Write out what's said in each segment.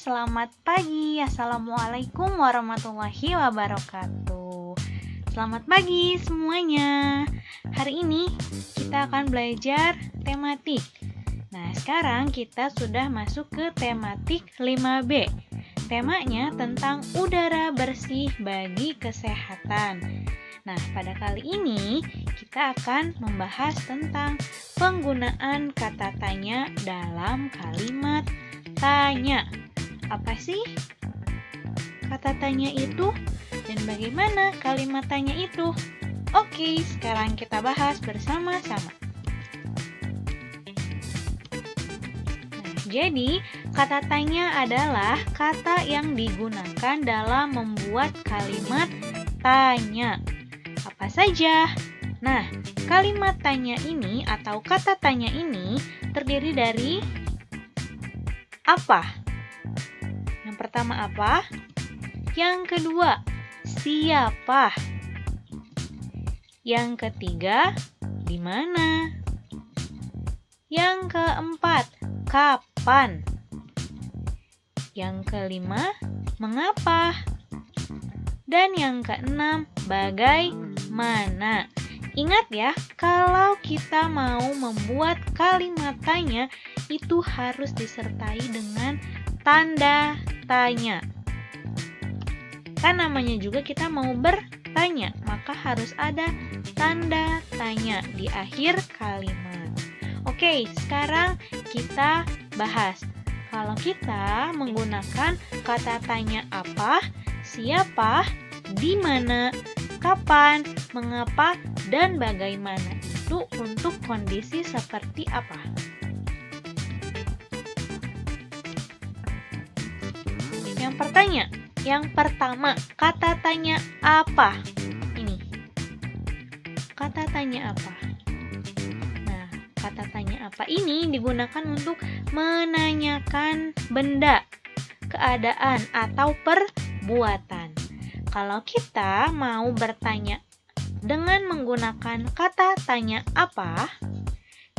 selamat pagi. Assalamualaikum warahmatullahi wabarakatuh. Selamat pagi semuanya. Hari ini kita akan belajar tematik. Nah, sekarang kita sudah masuk ke tematik 5B. Temanya tentang udara bersih bagi kesehatan. Nah, pada kali ini kita akan membahas tentang penggunaan kata tanya dalam kalimat tanya. Apa sih kata tanya itu dan bagaimana kalimat tanya itu? Oke, sekarang kita bahas bersama-sama. Jadi, kata tanya adalah kata yang digunakan dalam membuat kalimat tanya. Apa saja? Nah, kalimat tanya ini atau kata tanya ini terdiri dari apa? Yang pertama apa? Yang kedua, siapa? Yang ketiga, di mana? Yang keempat, kapan? Yang kelima, mengapa? Dan yang keenam, bagaimana? Ingat ya, kalau kita mau membuat kalimat tanya, itu harus disertai dengan tanda tanya. Kan namanya juga kita mau bertanya, maka harus ada tanda tanya di akhir kalimat. Oke, sekarang kita bahas. Kalau kita menggunakan kata tanya apa, siapa, di mana, kapan, mengapa, dan bagaimana, itu untuk kondisi seperti apa? Yang pertama, kata tanya apa? Ini. Kata tanya apa? Nah, kata tanya apa ini digunakan untuk menanyakan benda, keadaan, atau perbuatan. Kalau kita mau bertanya dengan menggunakan kata tanya apa,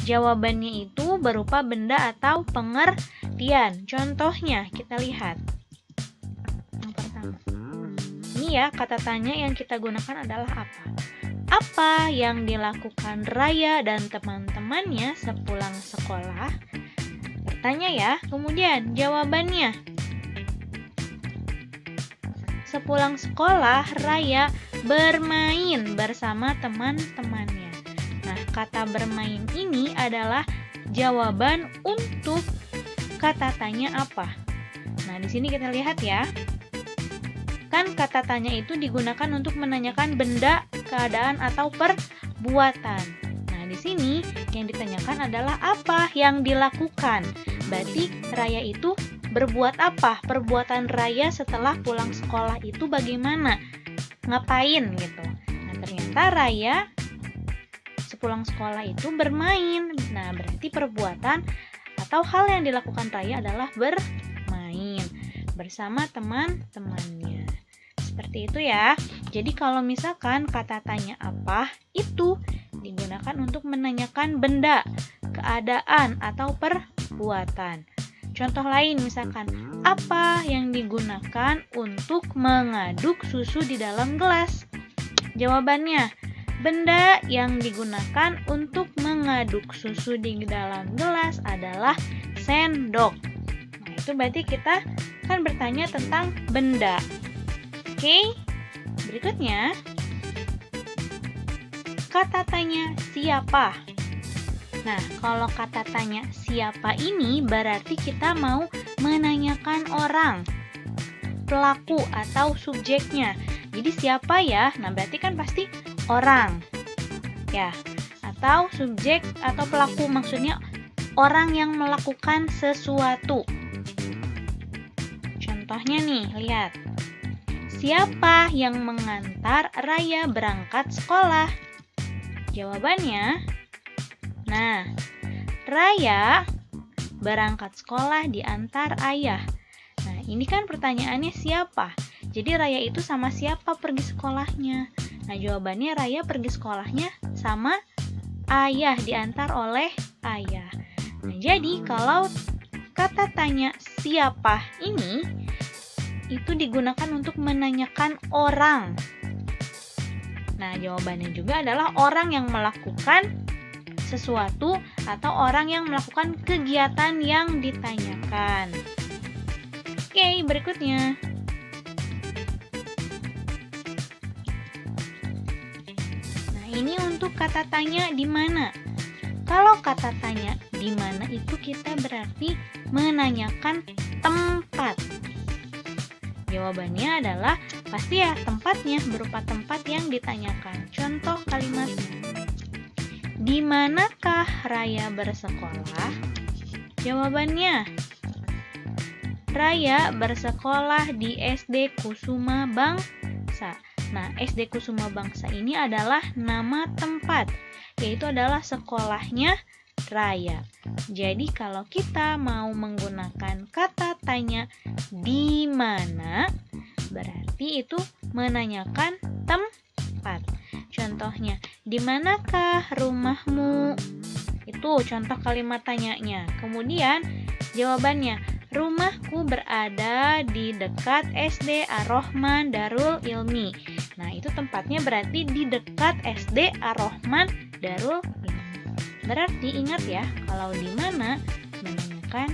jawabannya itu berupa benda atau pengertian. Contohnya, kita lihat. Yang pertama. Ini ya, kata tanya yang kita gunakan adalah apa? Apa yang dilakukan Raya dan teman-temannya sepulang sekolah? Bertanya ya. Kemudian, jawabannya. Sepulang sekolah, Raya bermain bersama teman-temannya. Nah, kata bermain ini adalah jawaban untuk kata tanya apa. Nah, di sini kita lihat ya. Kan kata tanya itu digunakan untuk menanyakan benda, keadaan, atau perbuatan. Nah, di sini yang ditanyakan adalah apa yang dilakukan. Berarti Raya itu berbuat apa? Perbuatan Raya setelah pulang sekolah itu bagaimana? Ngapain gitu. Nah, ternyata Raya sepulang sekolah itu bermain. Nah, berarti perbuatan atau hal yang dilakukan Raya adalah bermain bersama teman-temannya. Seperti itu ya. Jadi kalau misalkan kata tanya apa itu digunakan untuk menanyakan benda, keadaan, atau perbuatan. Contoh lain misalkan, apa yang digunakan untuk mengaduk susu di dalam gelas? Jawabannya, benda yang digunakan untuk mengaduk susu di dalam gelas adalah sendok. Nah, itu berarti kita kan bertanya tentang benda. Oke, berikutnya, kata tanya siapa? Nah, kalau kata tanya siapa ini berarti kita mau menanyakan orang, pelaku atau subjeknya. Jadi siapa ya? Nah, berarti kan pasti orang. Ya, atau subjek atau pelaku maksudnya orang yang melakukan sesuatu. Contohnya nih, lihat. Siapa yang mengantar Raya berangkat sekolah? Jawabannya, nah, Raya berangkat sekolah diantar ayah. Nah, ini kan pertanyaannya siapa? Jadi Raya itu sama siapa pergi sekolahnya? Nah, jawabannya Raya pergi sekolahnya sama ayah, diantar oleh ayah. Nah, jadi kalau kata tanya siapa ini itu digunakan untuk menanyakan orang. Nah, jawabannya juga adalah orang yang melakukan sesuatu atau orang yang melakukan kegiatan yang ditanyakan. Oke, berikutnya. Nah, ini untuk kata tanya di mana. Kalau kata tanya di mana itu kita berarti menanyakan tempat. Jawabannya adalah pasti ya tempatnya berupa tempat yang ditanyakan. Contoh kalimatnya. Di manakah Raya bersekolah? Jawabannya, Raya bersekolah di SD Kusuma Bangsa. Nah, SD Kusuma Bangsa ini adalah nama tempat, yaitu adalah sekolahnya Raya. Jadi kalau kita mau menggunakan kata tanya di mana, berarti itu menanyakan tempat. Contohnya, di manakah rumahmu? Itu contoh kalimat tanyanya. Kemudian jawabannya, rumahku berada di dekat SD Ar-Rahman Darul Ilmi. Nah, itu tempatnya berarti di dekat SD Ar-Rahman Darul Ilmi. Berarti ingat ya, kalau di mana menanyakan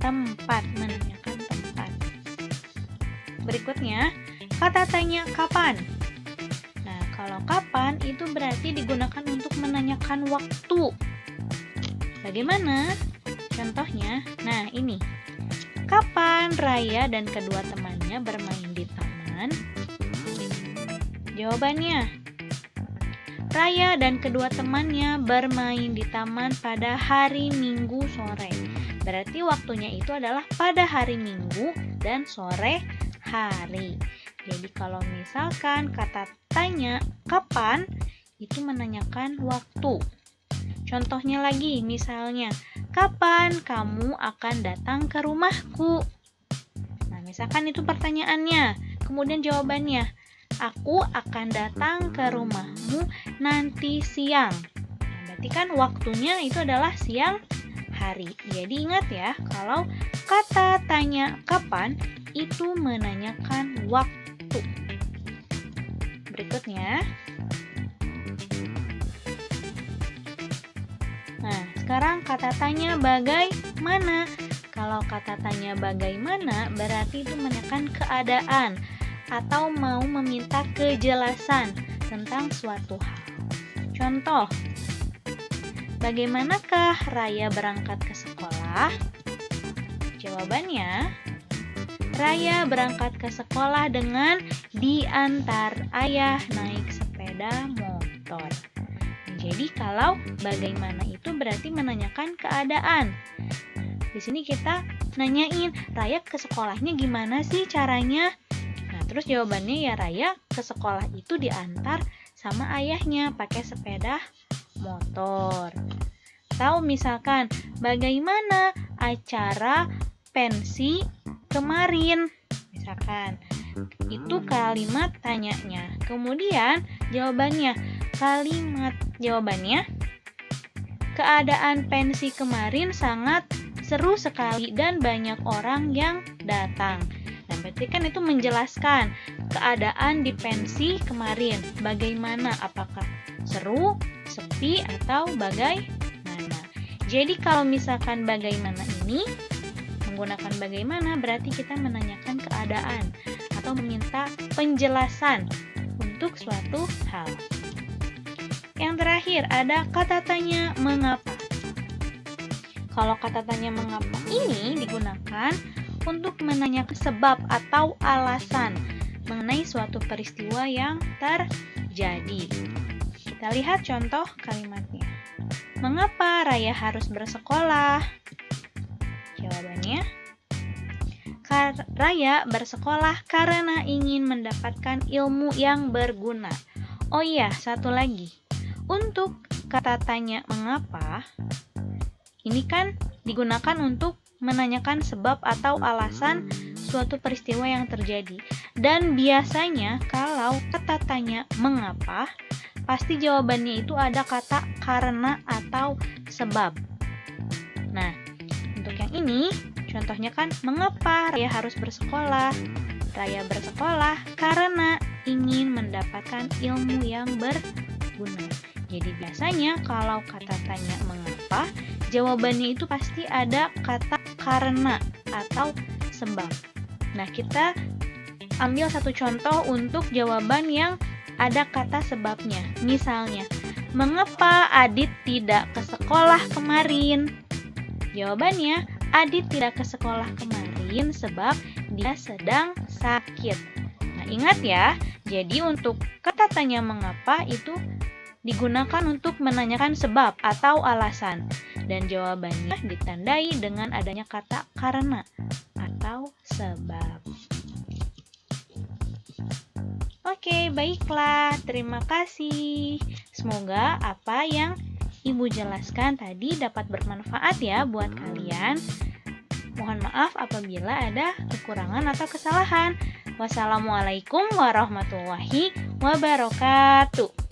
tempat, menanyakan tempat. Berikutnya, kata tanya kapan. Nah, kalau kapan itu berarti digunakan untuk menanyakan waktu. Bagaimana? Contohnya, nah ini. Kapan Raya dan kedua temannya bermain di taman? Jawabannya, Raya dan kedua temannya bermain di taman pada hari Minggu sore. Berarti waktunya itu adalah pada hari Minggu dan sore hari. Jadi kalau misalkan kata tanya kapan, itu menanyakan waktu. Contohnya lagi, misalnya, kapan kamu akan datang ke rumahku? Nah, misalkan itu pertanyaannya. Kemudian jawabannya, aku akan datang ke rumahmu nanti siang. Nah, berarti kan waktunya itu adalah siang hari. Jadi ingat ya, kalau kata tanya kapan, itu menanyakan waktu. Berikutnya. Nah, sekarang kata tanya bagaimana. Kalau kata tanya bagaimana, berarti itu menanyakan keadaan atau mau meminta kejelasan tentang suatu hal. Contoh, bagaimanakah Raya berangkat ke sekolah? Jawabannya, Raya berangkat ke sekolah dengan diantar ayah naik sepeda motor. Jadi kalau bagaimana itu berarti menanyakan keadaan. Di sini kita nanyain, Raya ke sekolahnya gimana sih caranya? Nah, terus jawabannya ya Raya ke sekolah itu diantar sama ayahnya pakai sepeda motor. Atau misalkan, bagaimana acara pensi kemarin? Misalkan, itu kalimat tanyanya. Kemudian jawabannya, keadaan pensi kemarin sangat seru sekali dan banyak orang yang datang. Nah, berarti kan itu menjelaskan keadaan di pensi kemarin. Bagaimana? Apakah seru, sepi, atau bagaimana? Jadi kalau misalkan bagaimana ini, menggunakan bagaimana berarti kita menanyakan keadaan atau meminta penjelasan untuk suatu hal. Yang terakhir ada kata tanya mengapa. Kalau kata tanya mengapa ini digunakan untuk menanyakan sebab atau alasan mengenai suatu peristiwa yang terjadi. Kita lihat contoh kalimatnya. Mengapa Raya harus bersekolah? Jawabannya, Raya bersekolah karena ingin mendapatkan ilmu yang berguna. Oh iya, satu lagi. Untuk kata tanya mengapa, ini kan digunakan untuk menanyakan sebab atau alasan suatu peristiwa yang terjadi. Dan biasanya kalau kata tanya mengapa, pasti jawabannya itu ada kata karena atau sebab. Nah, untuk yang yang ini, contohnya kan mengapa Raya harus bersekolah? Raya bersekolah karena ingin mendapatkan ilmu yang berguna. Jadi biasanya kalau kata tanya mengapa, jawabannya itu pasti ada kata karena atau sebab. Nah, kita ambil satu contoh untuk jawaban yang ada kata sebabnya. Misalnya, mengapa Adit tidak ke sekolah kemarin? Jawabannya, Adit tidak ke sekolah kemarin sebab dia sedang sakit. Nah, ingat ya, jadi untuk kata tanya mengapa itu digunakan untuk menanyakan sebab atau alasan. Dan jawabannya ditandai dengan adanya kata karena atau sebab. Oke, baiklah. Terima kasih. Semoga apa yang Ibu jelaskan tadi dapat bermanfaat ya buat kalian. Mohon maaf apabila ada kekurangan atau kesalahan. Wassalamualaikum warahmatullahi wabarakatuh.